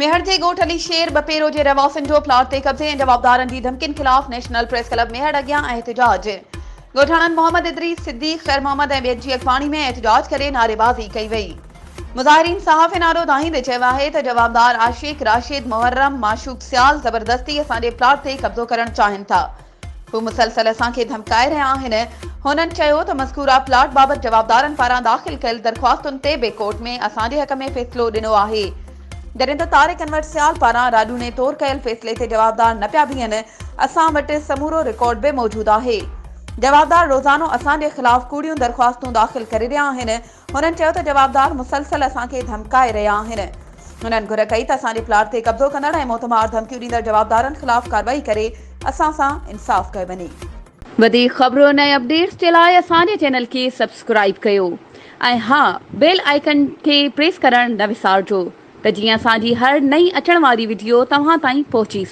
मेहर जे ॻोठ अली शेर बपेरो जे रवासन जो प्लाट ते कब्ज़े ऐं जवाबदारनि जी धमकियुनि ख़िलाफ़ नेशनल प्रेस क्लब मेहर अॻियां एहतिजाज। ॻोठाणनि मोहम्मद इदरीस सिद्दीक़ ख़ैर मोहम्मद ऐं ॿियनि जी अॻवानी में एहतिजाज करे नारेबाज़ी कई वई। मुज़ाहिरीन साहब नारो दाहींदे चयो आहे त जवाबदार आशिक राशिद मुहर्रम माशूक सियाल ज़बरदस्ती असांजे प्लाट ते कब्ज़ो करणु चाहिनि था। हू मुसलसल असांखे धमकाए रहिया आहिनि। हुननि चयो त मज़कूरा प्लाट बाबति जवाबदारनि पारां दाख़िल कयल दरख़्वास्तुनि ते बि कोर्ट में असांजे हक़ में फ़ैसिलो ॾिनो आहे। जॾहिं त तारिक अनवर सियाल पारां राडूने तौर कयल फ़ैसिले ते जवाबदार न पिया बीहनि, असां वटि समूरो रिकॉर्ड बि मौजूदु आहे। जवाबदार रोज़ानो असांजे ख़िलाफ़ कूड़ियूं दरख़्वास्तूं दाख़िल करे रहिया आहिनि। हुननि चयो त जवाबदार मुसलसल असांखे धमकाए रहिया आहिनि। हुननि घुर कई त असांजे प्लाट ते कब्ज़ो कंदड़ ऐं मोतमार धमकियूं ॾींदड़ जवाबदारनि ख़िलाफ़ कार्रवाई करे असां सां इंसाफ़ कयो वञे। वधीक ख़बरुनि ऐं अपडेट्स जे लाइ असांजे चैनल खे सब्सक्राइब कयो ऐं हा, बेल आइकन खे प्रेस करणु न विसारिजो त जीअं असांजी हर नई अचण वारी वीडियो तव्हां ताईं पहुची